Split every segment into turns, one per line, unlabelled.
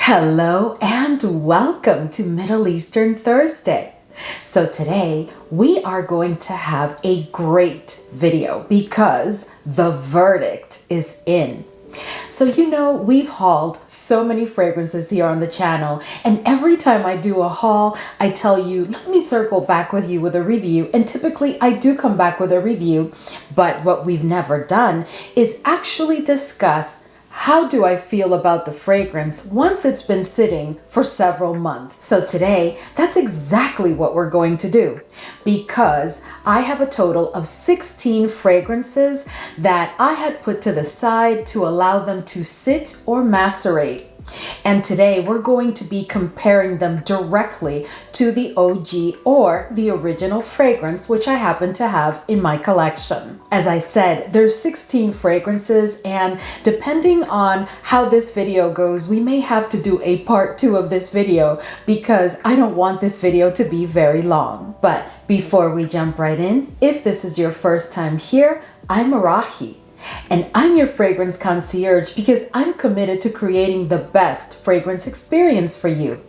Hello and welcome to Middle Eastern Thursday. So today we are going to have a great video because the verdict is in. So we've hauled so many fragrances here on the channel, and every time I do a haul, I tell you, let me circle back with you with a review, and typically I do come back with a review, but what we've never done is actually discuss how do I feel about the fragrance once it's been sitting for several months. So today, that's exactly what we're going to do, because I have a total of 16 fragrances that I had put to the side to allow them to sit or macerate. And today we're going to be comparing them directly to the OG or the original fragrance, which I happen to have in my collection. As I said, there's 16 fragrances, and depending on how this video goes, we may have to do a part 2 of this video because I don't want this video to be very long. But before we jump right in, if this is your first time here, I'm Arahi. And I'm your fragrance concierge because I'm committed to creating the best fragrance experience for you.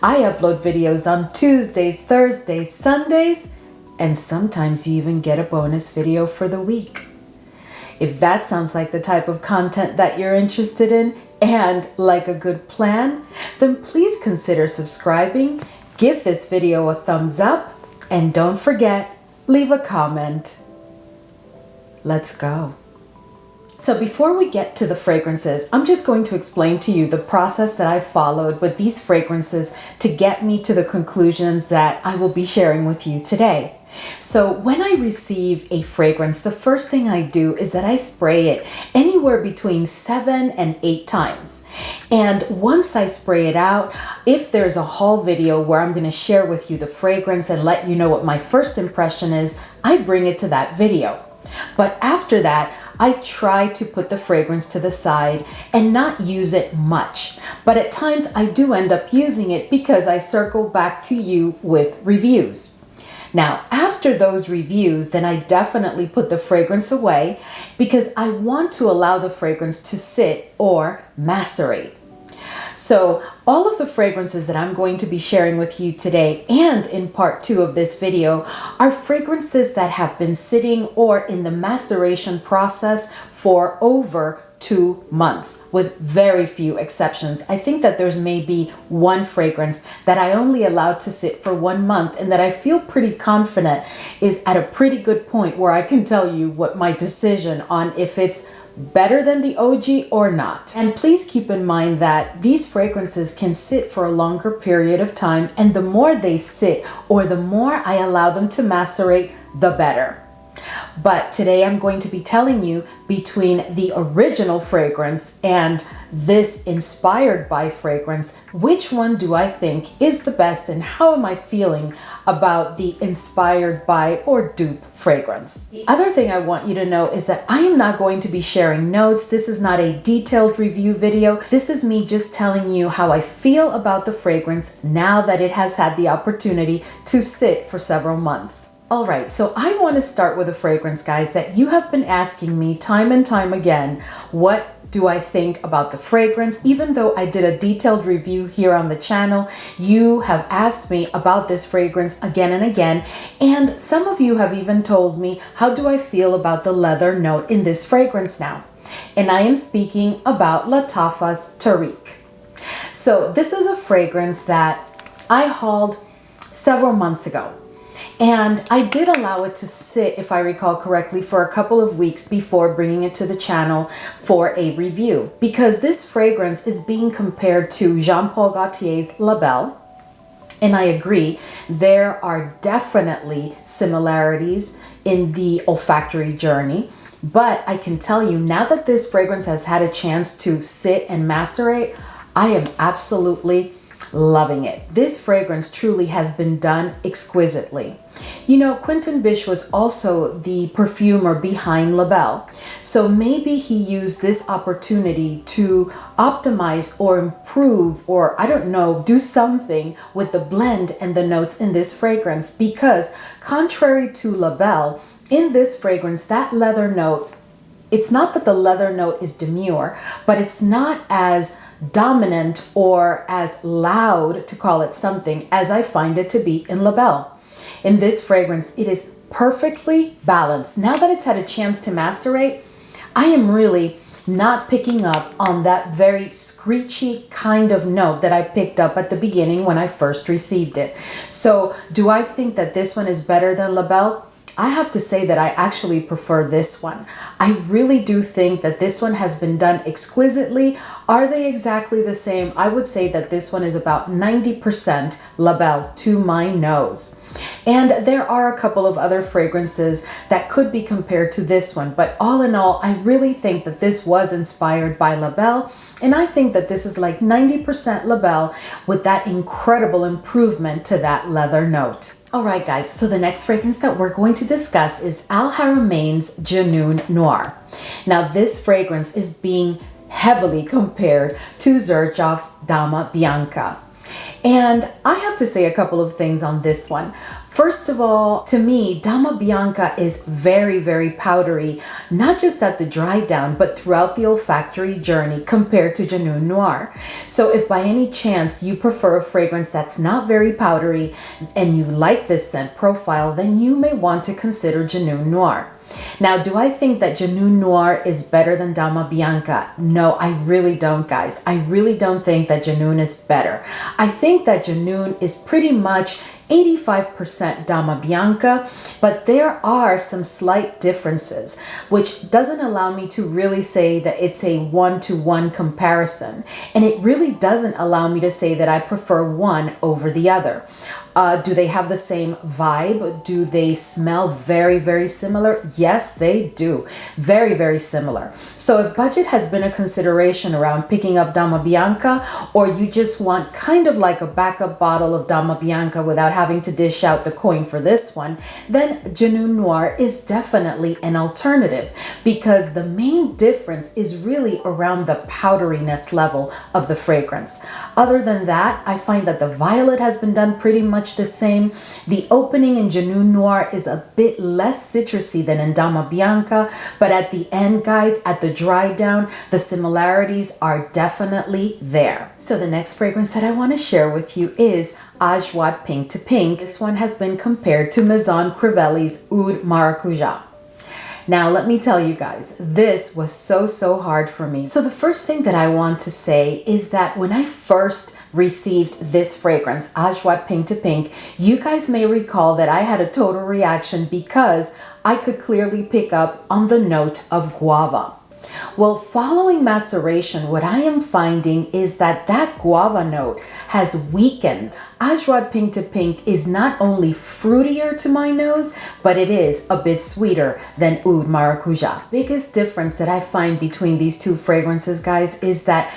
I upload videos on Tuesdays, Thursdays, Sundays, and sometimes you even get a bonus video for the week. If that sounds like the type of content that you're interested in and like a good plan, then please consider subscribing, give this video a thumbs up, and don't forget, leave a comment. Let's go. So before we get to the fragrances, I'm just going to explain to you the process that I followed with these fragrances to get me to the conclusions that I will be sharing with you today. So when I receive a fragrance, the first thing I do is that I spray it anywhere between 7 and 8 times. And once I spray it out, if there's a haul video where I'm going to share with you the fragrance and let you know what my first impression is, I bring it to that video. But after that, I try to put the fragrance to the side and not use it much. But at times I do end up using it because I circle back to you with reviews. Now, after those reviews, then I definitely put the fragrance away because I want to allow the fragrance to sit or macerate. So all of the fragrances that I'm going to be sharing with you today and in part 2 of this video are fragrances that have been sitting or in the maceration process for over 2 months, with very few exceptions. I think that there's maybe one fragrance that I only allowed to sit for 1 month and that I feel pretty confident is at a pretty good point where I can tell you what my decision on if it's better than the OG or not. And please keep in mind that these fragrances can sit for a longer period of time, and the more they sit or the more I allow them to macerate, the better. But today I'm going to be telling you between the original fragrance and this inspired by fragrance, which one do I think is the best and how am I feeling about the inspired by or dupe fragrance. The other thing I want you to know is that I am not going to be sharing notes. This is not a detailed review video. This is me just telling you how I feel about the fragrance now that it has had the opportunity to sit for several months. All right, so I want to start with a fragrance, guys, that you have been asking me time and time again. What do I think about the fragrance? Even though I did a detailed review here on the channel, you have asked me about this fragrance again and again. And some of you have even told me, how do I feel about the leather note in this fragrance now? And I am speaking about LATTAFA's TERIAQ. So this is a fragrance that I hauled several months ago. And I did allow it to sit, if I recall correctly, for a couple of weeks before bringing it to the channel for a review. Because this fragrance is being compared to Jean Paul Gaultier's BELLE. And I agree, there are definitely similarities in the olfactory journey. But I can tell you, now that this fragrance has had a chance to sit and macerate, I am absolutely loving it. This fragrance truly has been done exquisitely. You know, Quentin Bish was also the perfumer behind BELLE. So maybe he used this opportunity to optimize or improve, or I don't know, do something with the blend and the notes in this fragrance, because contrary to BELLE, in this fragrance, that leather note, it's not that the leather note is demure, but it's not as dominant or as loud, to call it something, as I find it to be in La Belle. In this fragrance, it is perfectly balanced. Now that it's had a chance to macerate, I am really not picking up on that very screechy kind of note that I picked up at the beginning when I first received it. So do I think that this one is better than La Belle? I have to say that I actually prefer this one. I really do think that this one has been done exquisitely. Are they exactly the same? I would say that this one is about 90% La Belle to my nose. And there are a couple of other fragrances that could be compared to this one, but all in all, I really think that this was inspired by La Belle, and I think that this is like 90% La Belle with that incredible improvement to that leather note. All right, guys, so the next fragrance that we're going to discuss is Al Haramain's Junoon Noir. Now, this fragrance is being heavily compared to XERJOFF's Dama Bianca. And I have to say a couple of things on this one. First of all, to me, Dama Bianca is very, very powdery, not just at the dry down, but throughout the olfactory journey compared to Junoon Noir. So if by any chance you prefer a fragrance that's not very powdery and you like this scent profile, then you may want to consider Junoon Noir. Now, do I think that Junoon Noir is better than Dama Bianca? No, I really don't, guys. I really don't think that Junoon is better. I think that Junoon is pretty much 85% Dama Bianca, but there are some slight differences, which doesn't allow me to really say that it's a one-to-one comparison. And it really doesn't allow me to say that I prefer one over the other. Do they have the same vibe? Do they smell very, very similar? Yes, they do. Very, very similar. So if budget has been a consideration around picking up Dama Bianca, or you just want kind of like a backup bottle of Dama Bianca without having to dish out the coin for this one, then Junoon Noir is definitely an alternative, because the main difference is really around the powderiness level of the fragrance. Other than that, I find that the violet has been done pretty much the same. The opening in Junoon Noir is a bit less citrusy than in Dama Bianca, but at the end, guys, at the dry down, the similarities are definitely there. So the next fragrance that I want to share with you is AJWAD Pink to Pink. This one has been compared to Maison Crivelli's Oud Maracuja. Now, let me tell you guys, this was so hard for me. So the first thing that I want to say is that when I first received this fragrance, AJWAD Pink to Pink, you guys may recall that I had a total reaction because I could clearly pick up on the note of guava. Well, following maceration, what I am finding is that that guava note has weakened. AJWAD Pink to Pink is not only fruitier to my nose, but it is a bit sweeter than Oud Maracuja. Biggest difference that I find between these two fragrances, guys, is that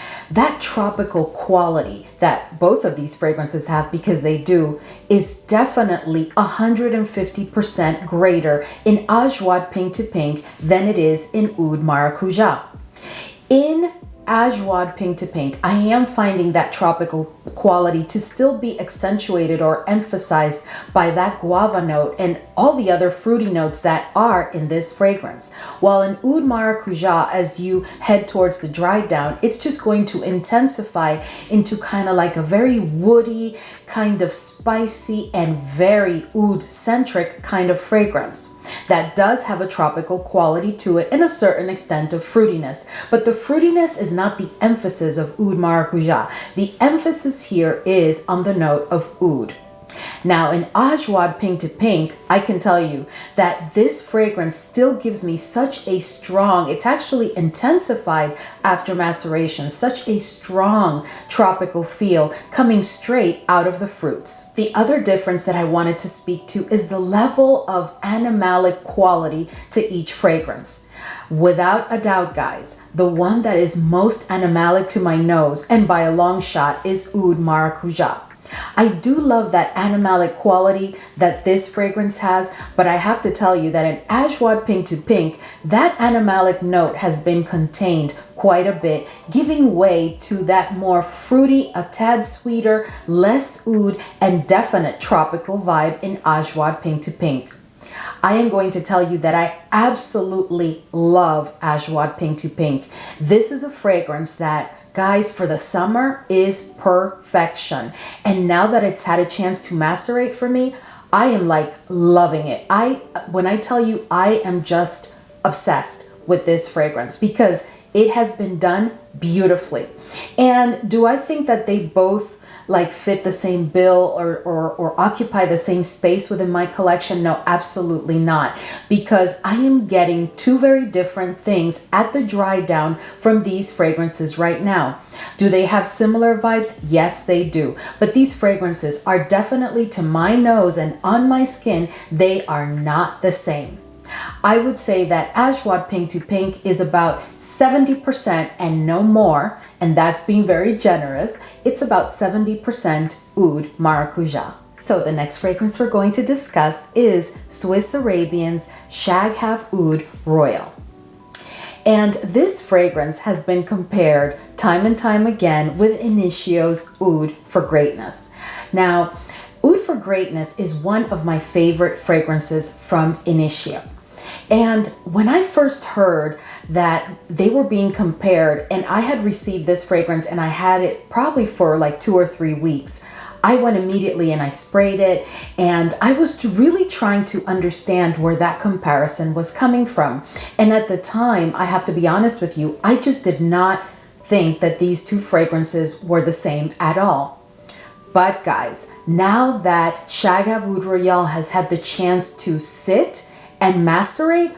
tropical quality that both of these fragrances have, because they do, is definitely 150% greater in AJWAD Pink to Pink than it is in Oud Maracuja. In AJWAD Pink to Pink, I am finding that tropical quality to still be accentuated or emphasized by that guava note and all the other fruity notes that are in this fragrance. While in Oud Maracuja, as you head towards the dry down, it's just going to intensify into kind of like a very woody, kind of spicy and very oud-centric kind of fragrance that does have a tropical quality to it and a certain extent of fruitiness. But the fruitiness is not the emphasis of Oud Maracuja. The emphasis here is on the note of oud. Now, in AJWAD Pink to Pink, I can tell you that this fragrance still gives me such a strong, it's actually intensified after maceration, such a strong tropical feel coming straight out of the fruits. The other difference that I wanted to speak to is the level of animalic quality to each fragrance. Without a doubt, guys, the one that is most animalic to my nose, and by a long shot, is Oud Maracuja. I do love that animalic quality that this fragrance has, but I have to tell you that in AJWAD Pink to Pink, that animalic note has been contained quite a bit, giving way to that more fruity, a tad sweeter, less oud, and definite tropical vibe in AJWAD Pink to Pink. I am going to tell you that I absolutely love AJWAD Pink to Pink. This is a fragrance that guys, for the summer is perfection. And now that it's had a chance to macerate for me, I am like loving it. When I tell you, I am just obsessed with this fragrance because it has been done beautifully. And do I think that they both like fit the same bill or occupy the same space within my collection? No, absolutely not. Because I am getting two very different things at the dry down from these fragrances right now. Do they have similar vibes? Yes, they do. But these fragrances are definitely, to my nose and on my skin, they are not the same. I would say that AJWAD Pink to Pink is about 70% and no more, and that's being very generous. It's about 70% Oud Maracuja. So the next fragrance we're going to discuss is Swiss Arabian's SHAGHAF Oud Royale. And this fragrance has been compared time and time again with Initio's Oud for Greatness. Now, Oud for Greatness is one of my favorite fragrances from Initio. And when I first heard that they were being compared, and I had received this fragrance and I had it probably for like 2 or 3 weeks, I went immediately and I sprayed it, and I was really trying to understand where that comparison was coming from. And at the time, I have to be honest with you, I just did not think that these two fragrances were the same at all. But guys, now that SHAGHAF Oud Royale has had the chance to sit and macerate,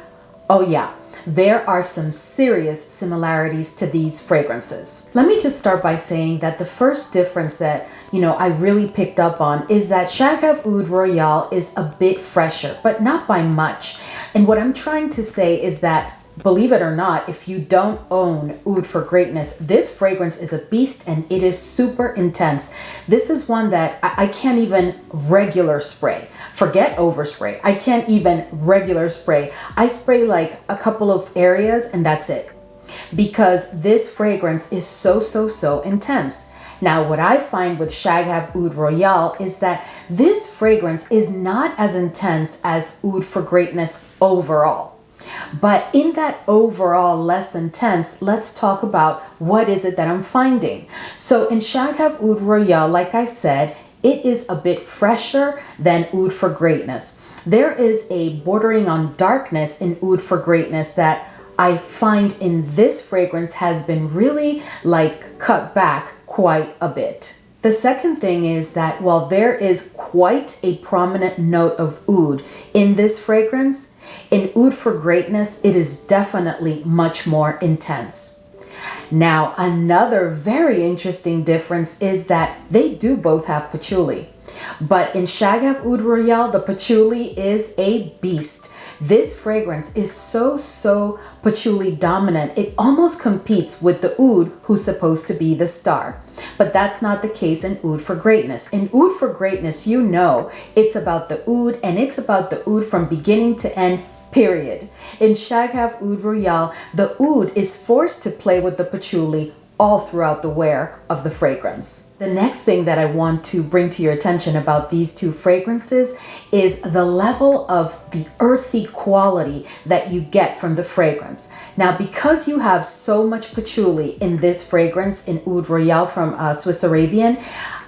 oh yeah, there are some serious similarities to these fragrances. Let me just start by saying that the first difference that, I really picked up on is that SHAGHAF Oud Royale is a bit fresher, but not by much. And what I'm trying to say is that, believe it or not, if you don't own Oud for Greatness, this fragrance is a beast and it is super intense. This is one that I can't even regular spray. Forget overspray. I can't even regular spray. I spray like a couple of areas and that's it. Because this fragrance is so intense. Now, what I find with SHAGHAF Oud Royale is that this fragrance is not as intense as Oud for Greatness overall. But in that overall less intense, let's talk about what is it that I'm finding. So in SHAGHAF Oud Royale, like I said, it is a bit fresher than Oud for Greatness. There is a bordering on darkness in Oud for Greatness that I find in this fragrance has been really like cut back quite a bit. The second thing is that while there is quite a prominent note of oud in this fragrance, in Oud for Greatness, it is definitely much more intense. Now, another very interesting difference is that they do both have patchouli. But in SHAGHAF Oud Royale, the patchouli is a beast. This fragrance is so patchouli dominant. It almost competes with the oud who's supposed to be the star. But that's not the case in Oud for Greatness. In Oud for Greatness, it's about the oud, and it's about the oud from beginning to end, period. In SHAGHAF Oud Royale, the oud is forced to play with the patchouli all throughout the wear of the fragrance. The next thing that I want to bring to your attention about these two fragrances is the level of the earthy quality that you get from the fragrance. Now, because you have so much patchouli in this fragrance in Oud Royale from Swiss Arabian,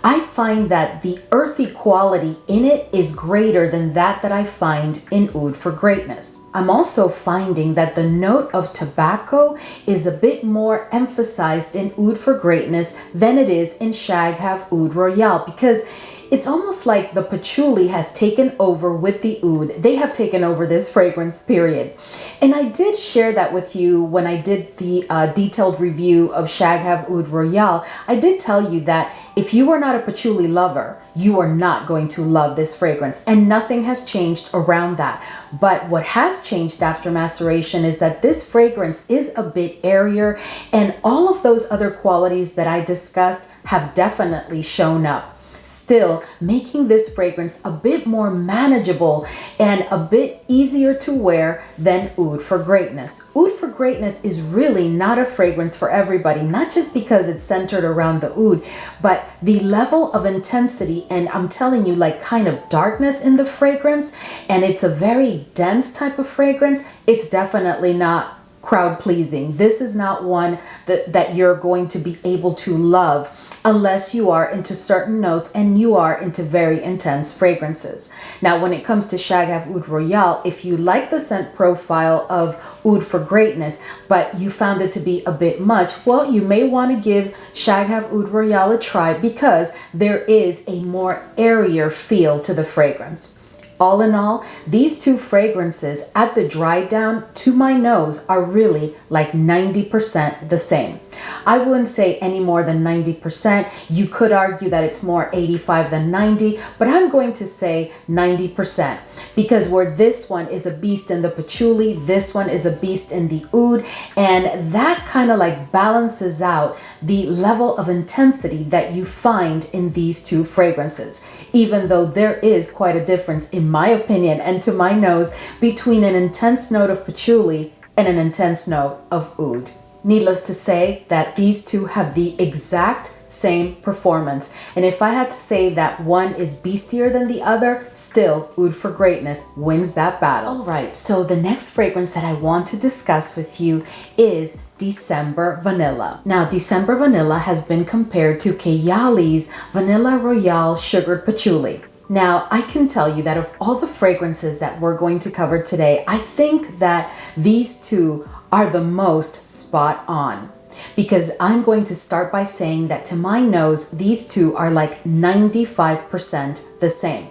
I find that the earthy quality in it is greater than that I find in Oud for Greatness. I'm also finding that the note of tobacco is a bit more emphasized in Oud for Greatness than it is in SHAGHAF Oud Royale, because it's almost like the patchouli has taken over with the oud. They have taken over this fragrance, period. And I did share that with you when I did the detailed review of SHAGHAF Oud Royale. I did tell you that if you are not a patchouli lover, you are not going to love this fragrance, and nothing has changed around that. But what has changed after maceration is that this fragrance is a bit airier, and all of those other qualities that I discussed have definitely shown up, still making this fragrance a bit more manageable and a bit easier to wear than Oud for Greatness. Oud for Greatness is really not a fragrance for everybody, not just because it's centered around the oud, but the level of intensity, and I'm telling you, like kind of darkness in the fragrance, and it's a very dense type of fragrance. It's definitely not crowd pleasing. This is not one that you're going to be able to love unless you are into certain notes and you are into very intense fragrances. Now, when it comes to SHAGHAF Oud Royale, if you like the scent profile of Oud for Greatness, but you found it to be a bit much, well, you may want to give SHAGHAF Oud Royale a try because there is a more airier feel to the fragrance. All in all, these two fragrances at the dry down to my nose are really like 90% the same. I wouldn't say any more than 90%. You could argue that it's more 85 than 90, but I'm going to say 90% because where this one is a beast in the patchouli, this one is a beast in the oud, and that kind of like balances out the level of intensity that you find in these two fragrances. Even though there is quite a difference, in my opinion, and to my nose, between an intense note of patchouli and an intense note of oud. Needless to say that these two have the exact same performance. And if I had to say that one is beastier than the other, still Oud for Greatness wins that battle. All right, so the next fragrance that I want to discuss with you is December Vanilla. Now, December Vanilla has been compared to KAYALI's Vanilla Royale Sugared Patchouli. Now, I can tell you that of all the fragrances that we're going to cover today, I think that these two are the most spot on. Because I'm going to start by saying that to my nose, these two are like 95% the same.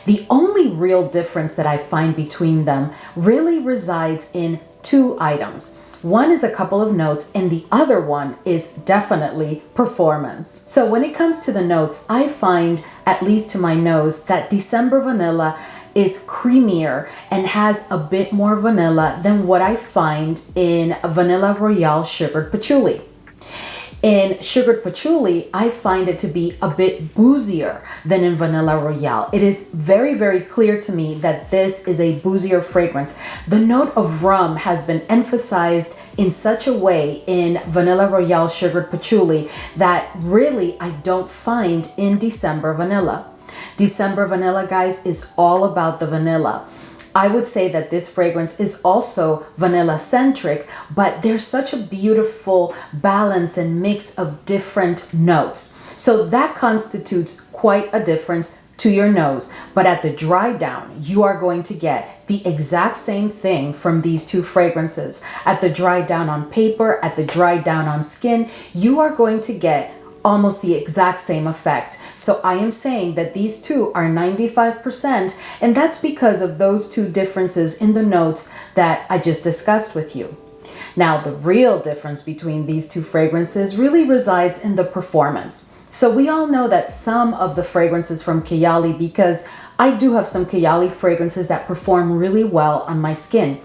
The only real difference that I find between them really resides in two items. One is a couple of notes and the other one is definitely performance. So when it comes to the notes, I find, at least to my nose, that December Vanilla is creamier and has a bit more vanilla than what I find in Vanilla Royale Sugared Patchouli. In Sugared Patchouli, I find it to be a bit boozier than in Vanilla Royale. It is very, very clear to me that this is a boozier fragrance. The note of rum has been emphasized in such a way in Vanilla Royale Sugared Patchouli that really I don't find in December Vanilla. December Vanilla, guys, is all about the vanilla. I would say that this fragrance is also vanilla-centric, but there's such a beautiful balance and mix of different notes. So that constitutes quite a difference to your nose. But at the dry down, you are going to get the exact same thing from these two fragrances. At the dry down on paper, at the dry down on skin, you are going to get almost the exact same effect. So I am saying that these two are 95%, and that's because of those two differences in the notes that I just discussed with you. Now, the real difference between these two fragrances really resides in the performance. So we all know that some of the fragrances from KAYALI, because I do have some KAYALI fragrances that perform really well on my skin.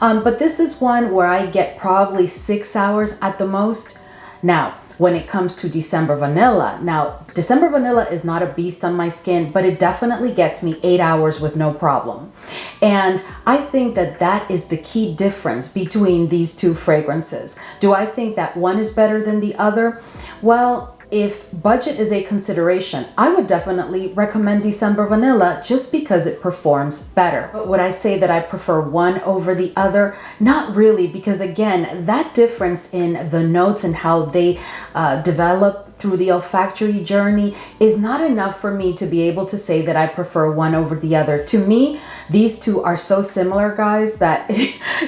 But this is one where I get probably 6 hours at the most. Now, when it comes to December Vanilla, now December Vanilla is not a beast on my skin, but it definitely gets me 8 hours with no problem. And I think that that is the key difference between these two fragrances. Do I think that one is better than the other? Well, if budget is a consideration, I would definitely recommend December Vanilla just because it performs better. But would I say that I prefer one over the other? Not really, because again, that difference in the notes and how they develop through the olfactory journey is not enough for me to be able to say that I prefer one over the other. To me, these two are so similar, guys, that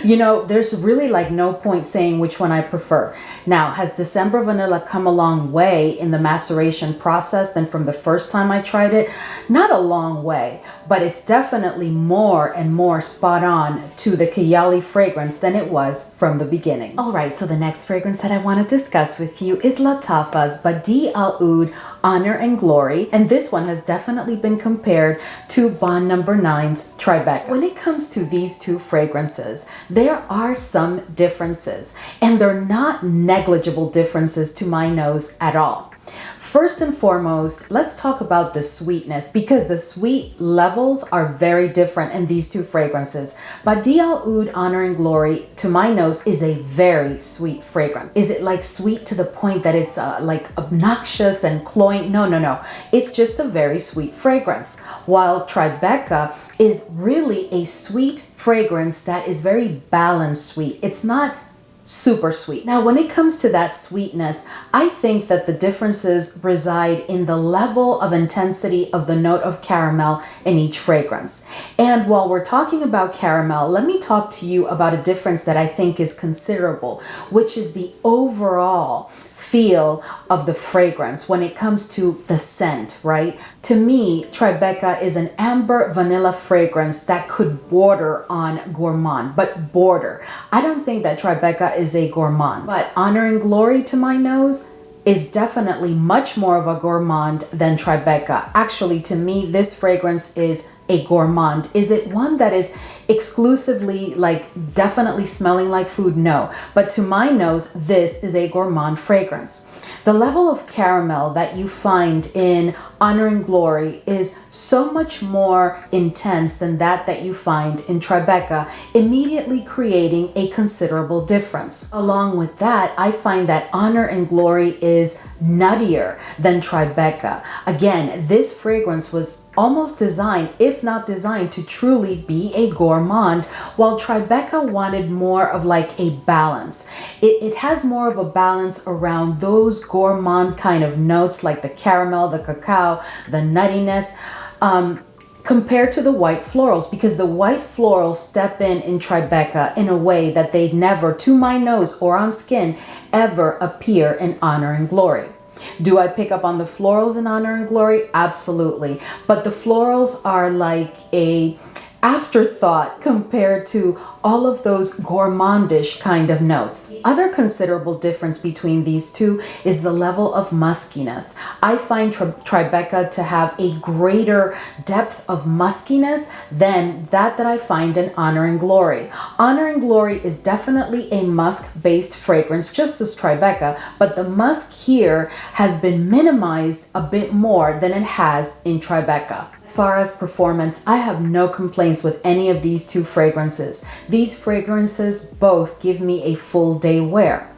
you know, there's really like no point saying which one I prefer. Now, has December Vanilla come a long way in the maceration process than from the first time I tried it? Not a long way, but it's definitely more and more spot on to the KAYALI fragrance than it was from the beginning. All right, so the next fragrance that I want to discuss with you is LATTAFA's BADEE Al Oud Honor and Glory, and this one has definitely been compared to Bond No. 9's TRIBECA. When it comes to these two fragrances, there are some differences, and they're not negligible differences to my nose at all. First and foremost, let's talk about the sweetness, because the sweet levels are very different in these two fragrances. Badee Al Oud Honor and Glory, to my nose, is a very sweet fragrance. Is it like sweet to the point that it's like obnoxious and cloying? No, no, no. It's just a very sweet fragrance. While TRIBECA is really a sweet fragrance that is very balanced sweet. It's not super sweet. Now, when it comes to that sweetness, I think that the differences reside in the level of intensity of the note of caramel in each fragrance. And while we're talking about caramel, let me talk to you about a difference that I think is considerable, which is the overall feel of the fragrance when it comes to the scent, right? To me, TRIBECA is an amber vanilla fragrance that could border on gourmand, but border. I don't think that TRIBECA is a gourmand, but Honor and Glory, to my nose, is definitely much more of a gourmand than TRIBECA. Actually, to me, this fragrance is a gourmand. Is it one that is exclusively like definitely smelling like food? No, but to my nose, this is a gourmand fragrance. The level of caramel that you find in Honor and Glory is so much more intense than that you find in TRIBECA, immediately creating a considerable difference. Along with that, I find that Honor and Glory is nuttier than TRIBECA. Again, this fragrance was almost designed, if not designed, to truly be a gourmand, while TRIBECA wanted more of like a balance. It has more of a balance around those gourmand kind of notes like the caramel, the cacao, the nuttiness, compared to the white florals, because the white florals step in TRIBECA in a way that they'd never, to my nose or on skin, ever appear in Honor and Glory. Do I pick up on the florals in Honor and Glory? Absolutely. But the florals are like a afterthought compared to all of those gourmandish kind of notes. The other considerable difference between these two is the level of muskiness. I find TRIBECA to have a greater depth of muskiness than that I find in Honor and Glory. Honor and Glory is definitely a musk-based fragrance, just as TRIBECA, but the musk here has been minimized a bit more than it has in TRIBECA. As far as performance, I have no complaints with any of these two fragrances. These fragrances both give me a full day wear.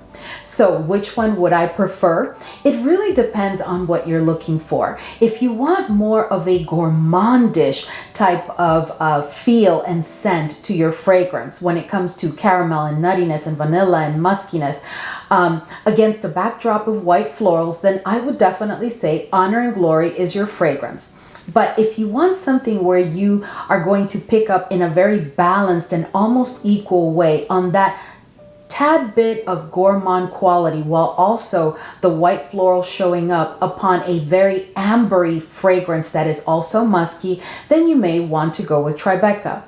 So which one would I prefer? It really depends on what you're looking for. If you want more of a gourmandish type of feel and scent to your fragrance when it comes to caramel and nuttiness and vanilla and muskiness, against a backdrop of white florals, then I would definitely say Honor and Glory is your fragrance. But if you want something where you are going to pick up in a very balanced and almost equal way on that tad bit of gourmand quality, while also the white floral showing up upon a very ambery fragrance that is also musky, then you may want to go with TRIBECA.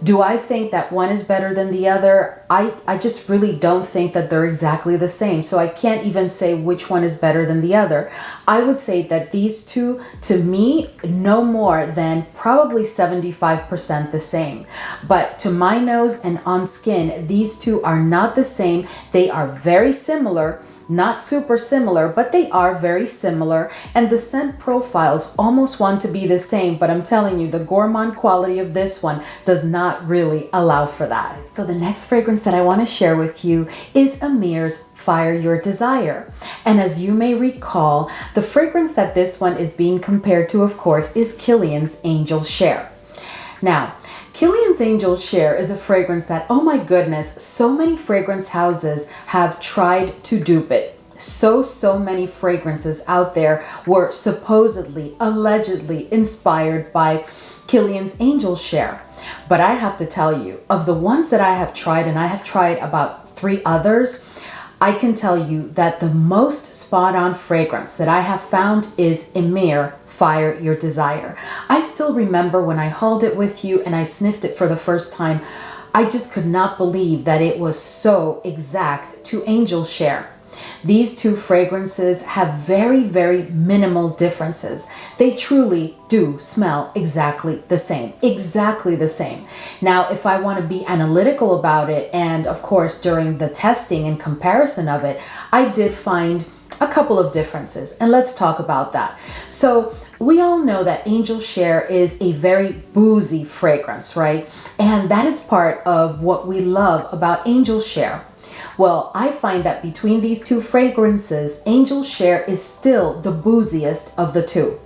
Do I think that one is better than the other? I just really don't think that they're exactly the same. So I can't even say which one is better than the other. I would say that these two, to me, no more than probably 75% the same. But to my nose and on skin, these two are not the same. They are very similar. Not super similar, but they are very similar, and the scent profiles almost want to be the same, but I'm telling you, the gourmand quality of this one does not really allow for that. So the next fragrance that I want to share with you is EMIR's Fire Your Desire. And as you may recall, the fragrance that this one is being compared to, of course, is Kilian's Angel Share. Now, Kilian's Angel Share is a fragrance that, oh my goodness, so many fragrance houses have tried to dupe it. So many fragrances out there were supposedly, allegedly inspired by Kilian's Angel Share. But I have to tell you, of the ones that I have tried, and I have tried about 3 others, I can tell you that the most spot-on fragrance that I have found is EMIR Fire Your Desire. I still remember when I hauled it with you and I sniffed it for the first time, I just could not believe that it was so exact to Angel Share. These two fragrances have very minimal differences. They truly do smell exactly the same. Exactly the same. Now, if I want to be analytical about it, and of course during the testing and comparison of it, I did find a couple of differences, and let's talk about that. So we all know that Angel Share is a very boozy fragrance, right? And that is part of what we love about Angel Share. Well, I find that between these two fragrances, Angel Share is still the booziest of the two.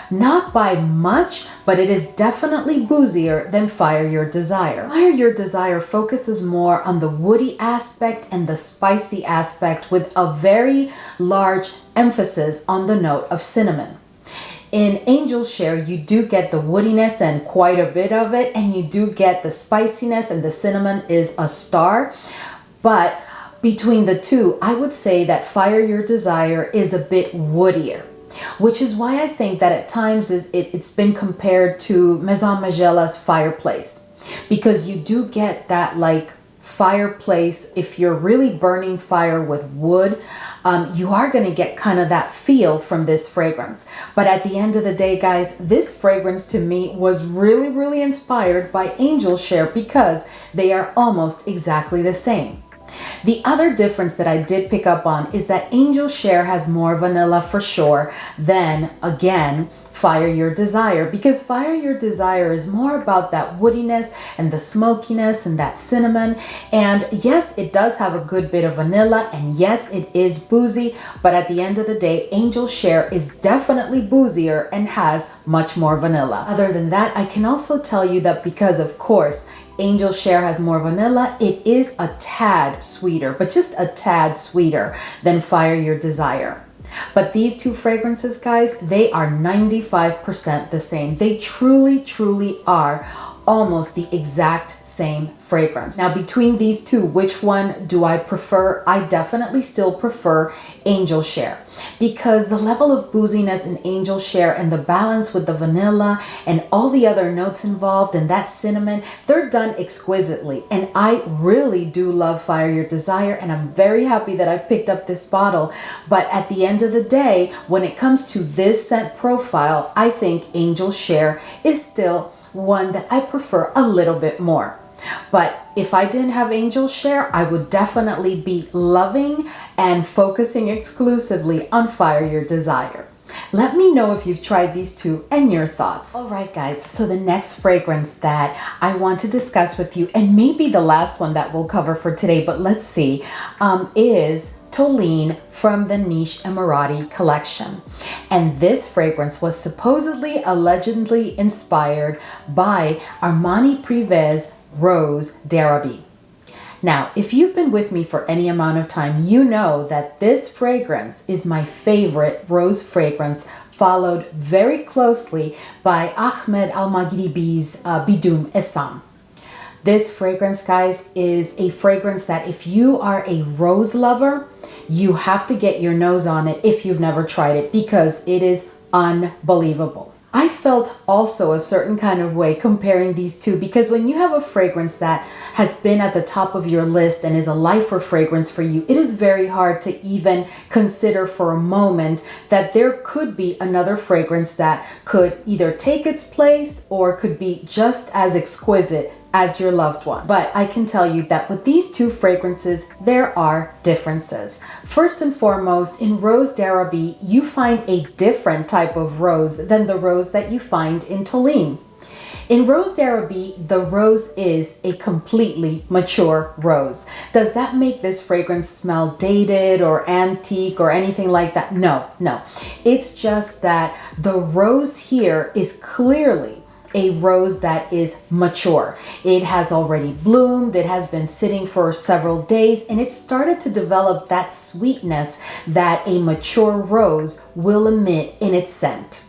Not by much, but it is definitely boozier than Fire Your Desire. Fire Your Desire focuses more on the woody aspect and the spicy aspect with a very large emphasis on the note of cinnamon. In Angel Share, you do get the woodiness and quite a bit of it, and you do get the spiciness, and the cinnamon is a star. But between the two, I would say that Fire Your Desire is a bit woodier, which is why I think that at times it's been compared to Maison Margiela's Fireplace, because you do get that like fireplace. If you're really burning fire with wood, you are going to get kind of that feel from this fragrance. But at the end of the day, guys, this fragrance to me was really inspired by Angel Share because they are almost exactly the same. The other difference that I did pick up on is that Angel Share has more vanilla for sure than, again, Fire Your Desire, because Fire Your Desire is more about that woodiness and the smokiness and that cinnamon. And yes, it does have a good bit of vanilla, and yes, it is boozy, but at the end of the day, Angel Share is definitely boozier and has much more vanilla. Other than that, I can also tell you that because, of course, Angel Share has more vanilla, it is a tad sweeter, but just a tad sweeter than Fire Your Desire. But these two fragrances, guys, they are 95% the same. They truly are almost the exact same fragrance. Now, between these two, which one do I prefer? I definitely still prefer Angel Share, because the level of booziness in Angel Share and the balance with the vanilla and all the other notes involved and that cinnamon, they're done exquisitely. And I really do love Fire Your Desire, and I'm very happy that I picked up this bottle. But at the end of the day, when it comes to this scent profile, I think Angel Share is still one that I prefer a little bit more. But if I didn't have Angel Share, I would definitely be loving and focusing exclusively on Fire Your Desire. Let me know if you've tried these two and your thoughts. All right, guys, so the next fragrance that I want to discuss with you, and maybe the last one that we'll cover for today, but let's see, is TOLEEN from the Niche Emirati collection. And this fragrance was supposedly, allegedly inspired by Armani Prive's Rose d'Arabie. Now, if you've been with me for any amount of time, you know that this fragrance is my favorite rose fragrance, followed very closely by Ahmed Al-Maghribi's Bidoum Essam. This fragrance, guys, is a fragrance that if you are a rose lover, you have to get your nose on it if you've never tried it, because it is unbelievable. I felt also a certain kind of way comparing these two, because when you have a fragrance that has been at the top of your list and is a lifer fragrance for you, it is very hard to even consider for a moment that there could be another fragrance that could either take its place or could be just as exquisite as your loved one. But I can tell you that with these two fragrances, there are differences. First and foremost, in Rose d'Arabie, you find a different type of rose than the rose that you find in TOLEEN. In Rose d'Arabie, the rose is a completely mature rose. Does that make this fragrance smell dated or antique or anything like that? No. It's just that the rose here is clearly a rose that is mature. It has already bloomed, it has been sitting for several days, and it started to develop that sweetness that a mature rose will emit in its scent.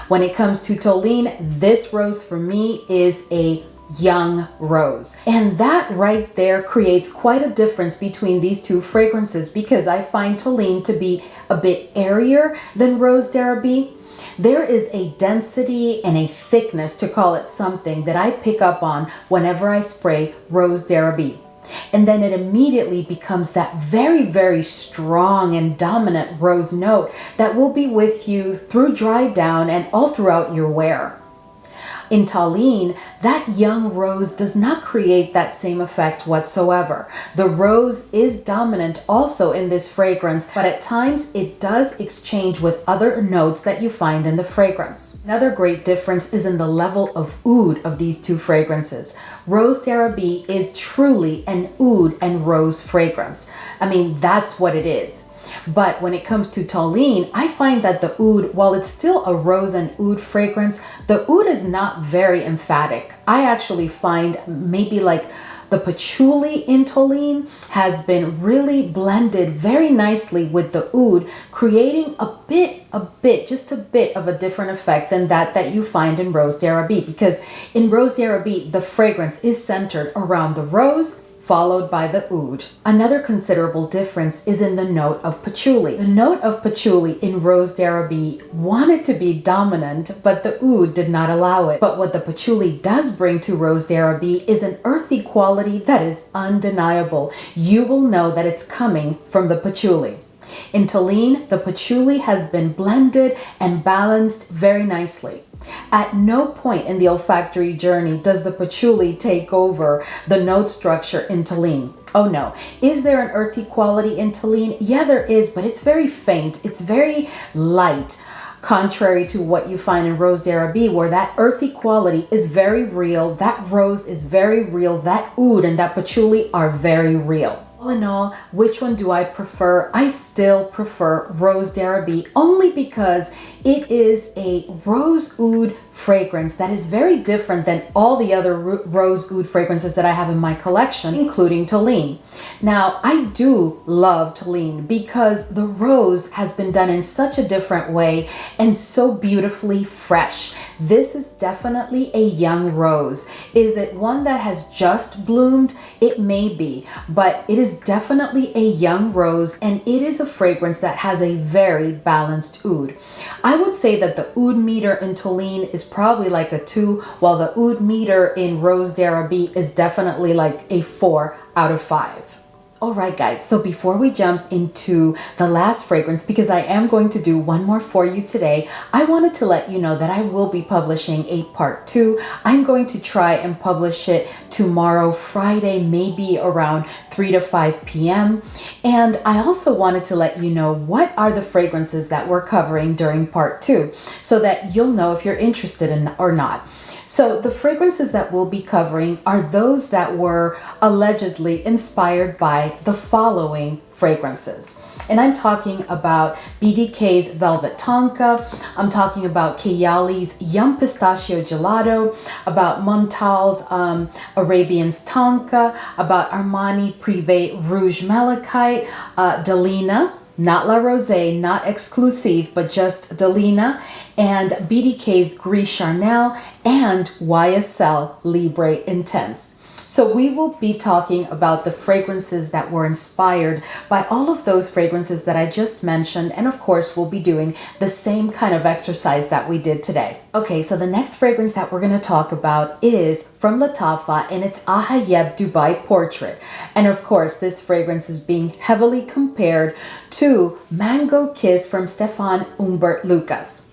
When it comes to TOLEEN, this rose for me is a young rose. And that right there creates quite a difference between these two fragrances, because I find TOLEEN to be a bit airier than Rose d'Arabie. There is a density and a thickness, to call it something, that I pick up on whenever I spray Rose d'Arabie. And then it immediately becomes that very strong and dominant rose note that will be with you through dry down and all throughout your wear. In TOLEEN, that young rose does not create that same effect whatsoever. The rose is dominant also in this fragrance, but at times it does exchange with other notes that you find in the fragrance. Another great difference is in the level of oud of these two fragrances. Rose d'Arabie is truly an oud and rose fragrance. I mean, that's what it is. But when it comes to TOLEEN, I find that the oud, while it's still a rose and oud fragrance, the oud is not very emphatic. I actually find maybe like the patchouli in TOLEEN has been really blended very nicely with the oud, creating just a bit of a different effect than that you find in Rose d'Arabie, because in Rose d'Arabie, the fragrance is centered around the rose, followed by the oud. Another considerable difference is in the note of patchouli. The note of patchouli in Rose d'Arabie wanted to be dominant, but the oud did not allow it. But what the patchouli does bring to Rose d'Arabie is an earthy quality that is undeniable. You will know that it's coming from the patchouli. In TOLEEN, the patchouli has been blended and balanced very nicely. At no point in the olfactory journey does the patchouli take over the note structure in TOLEEN. Oh no. Is there an earthy quality in TOLEEN? Yeah, there is, but it's very faint. It's very light. Contrary to what you find in Rose d'Arabie, where that earthy quality is very real, that rose is very real, that oud and that patchouli are very real. All in all, which one do I prefer? I still prefer Rose d'Arabie only because it is a rose oud fragrance that is very different than all the other rose oud fragrances that I have in my collection, including TOLEEN. Now, I do love TOLEEN because the rose has been done in such a different way and so beautifully fresh. This is definitely a young rose. Is it one that has just bloomed? It may be, but it is definitely a young rose, and it is a fragrance that has a very balanced oud. I would say that the oud meter in TOLEEN is probably like a 2, while the oud meter in Rose d'Arabie is definitely like a 4 out of 5. Alright guys, so before we jump into the last fragrance, because I am going to do one more for you today, I wanted to let you know that I will be publishing a part 2. I'm going to try and publish it tomorrow, Friday, maybe around 3 to 5 p.m. And I also wanted to let you know what are the fragrances that we're covering during part 2, so that you'll know if you're interested in or not. So the fragrances that we'll be covering are those that were allegedly inspired by the following fragrances. And I'm talking about BDK's Velvet Tonka, I'm talking about KAYALI's Yum Pistachio Gelato, about Montal's Arabian's Tonka, about Armani Privé Rouge Malachite, Delina, not La Rosé, not exclusive, but just Delina, and BDK's Gris Charnel, and YSL Libre Intense. So we will be talking about the fragrances that were inspired by all of those fragrances that I just mentioned, and of course we'll be doing the same kind of exercise that we did today. Okay, so the next fragrance that we're going to talk about is from LATTAFA, and it's AJAYEB Dubai Portrait. And of course this fragrance is being heavily compared to Mango Kiss from Stefan Humbert Lucas.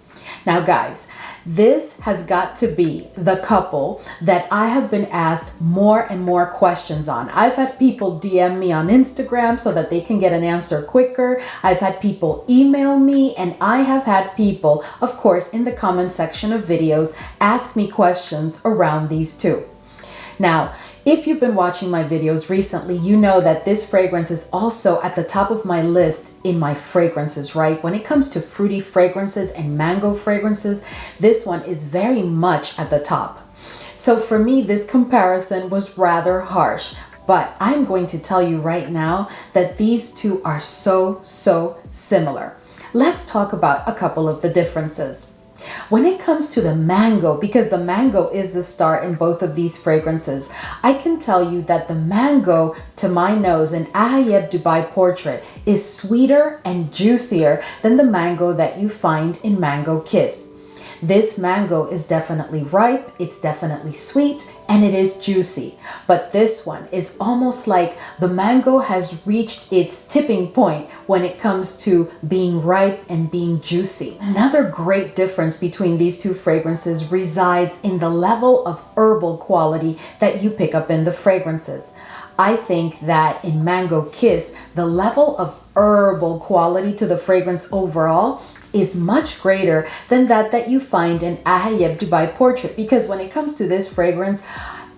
Now guys, this has got to be the couple that I have been asked more and more questions on. I've had people DM me on Instagram so that they can get an answer quicker. I've had people email me, and I have had people, of course, in the comment section of videos ask me questions around these two. Now, if you've been watching my videos recently, you know that this fragrance is also at the top of my list in my fragrances, right? When it comes to fruity fragrances and mango fragrances, this one is very much at the top. So for me, this comparison was rather harsh, but I'm going to tell you right now that these two are so similar. Let's talk about a couple of the differences. When it comes to the mango, because the mango is the star in both of these fragrances, I can tell you that the mango, to my nose, in AJAYEB Dubai Portrait is sweeter and juicier than the mango that you find in Mango Kiss. This mango is definitely ripe, it's definitely sweet, and it is juicy. But this one is almost like the mango has reached its tipping point when it comes to being ripe and being juicy. Another great difference between these two fragrances resides in the level of herbal quality that you pick up in the fragrances. I think that in Mango Kiss, the level of herbal quality to the fragrance overall is much greater than that you find in AJAYEB Dubai Portrait, because when it comes to this fragrance,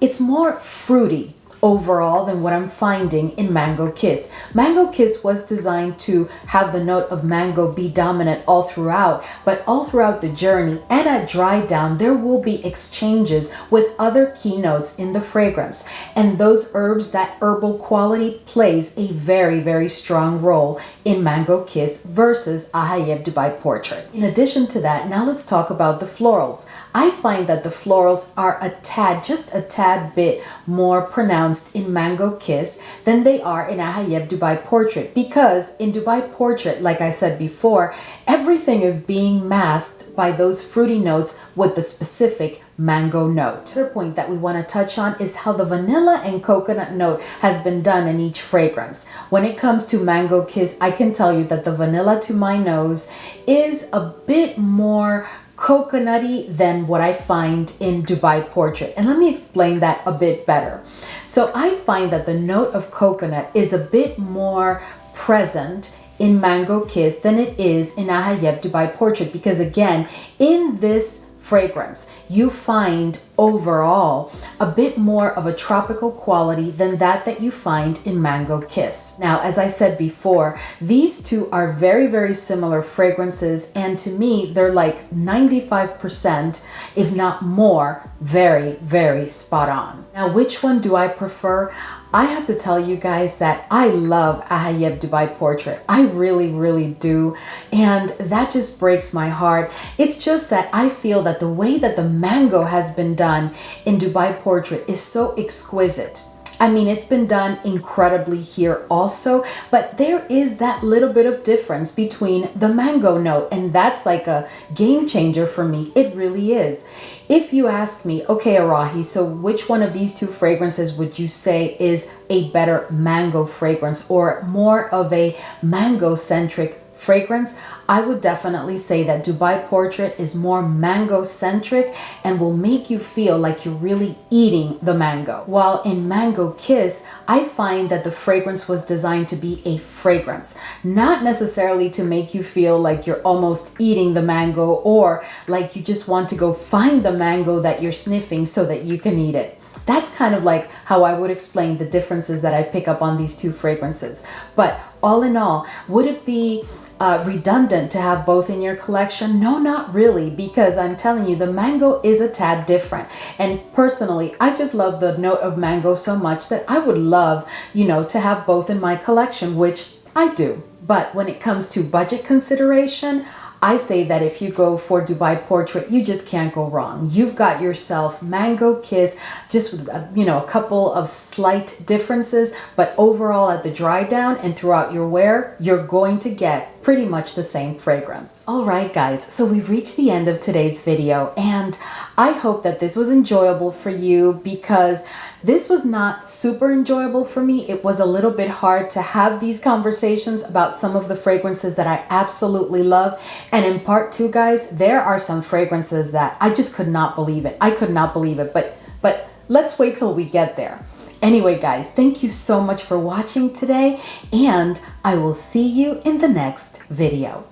it's more fruity overall than what I'm finding in Mango Kiss. Mango Kiss was designed to have the note of mango be dominant all throughout, but all throughout the journey and at dry down, there will be exchanges with other keynotes in the fragrance. And those herbs, that herbal quality plays a very, very strong role in Mango Kiss versus AJAYEB Dubai Portrait. In addition to that, now let's talk about the florals. I find that the florals are just a tad bit more pronounced in Mango Kiss than they are in AJAYEB Dubai Portrait, because in Dubai Portrait, like I said before, everything is being masked by those fruity notes with the specific mango note. Another point that we want to touch on is how the vanilla and coconut note has been done in each fragrance. When it comes to Mango Kiss, I can tell you that the vanilla to my nose is a bit more coconutty than what I find in Dubai Portrait. And let me explain that a bit better. So I find that the note of coconut is a bit more present in Mango Kiss than it is in AJAYEB Dubai Portrait, because again, in this fragrance, you find overall a bit more of a tropical quality than that you find in Mango Kiss. Now, as I said before, these two are very, very similar fragrances, and to me, they're like 95%, if not more, very, very spot on. Now, which one do I prefer? I have to tell you guys that I love AJAYEB Dubai Portrait. I really, really do. And that just breaks my heart. It's just that I feel that the way that the mango has been done in Dubai Portrait is so exquisite. I mean, it's been done incredibly here also, but there is that little bit of difference between the mango note, and that's like a game changer for me. It really is. If you ask me, okay, Arahi, so which one of these two fragrances would you say is a better mango fragrance or more of a mango-centric fragrance? I would definitely say that Dubai Portrait is more mango centric and will make you feel like you're really eating the mango. While in Mango Kiss, I find that the fragrance was designed to be a fragrance, not necessarily to make you feel like you're almost eating the mango or like you just want to go find the mango that you're sniffing so that you can eat it. That's kind of like how I would explain the differences that I pick up on these two fragrances. But all in all, would it be redundant to have both in your collection? No, not really, because I'm telling you, the mango is a tad different. And personally, I just love the note of mango so much that I would love, to have both in my collection, which I do. But when it comes to budget consideration, I say that if you go for Dubai Portrait, you just can't go wrong. You've got yourself Mango Kiss, just with a couple of slight differences, but overall at the dry down and throughout your wear, you're going to get pretty much the same fragrance. All right, guys, so we've reached the end of today's video, and I hope that this was enjoyable for you, because this was not super enjoyable for me. It was a little bit hard to have these conversations about some of the fragrances that I absolutely love. And in part 2, guys, there are some fragrances that I just could not believe it. I could not believe it, but let's wait till we get there. Anyway, guys, thank you so much for watching today, and I will see you in the next video.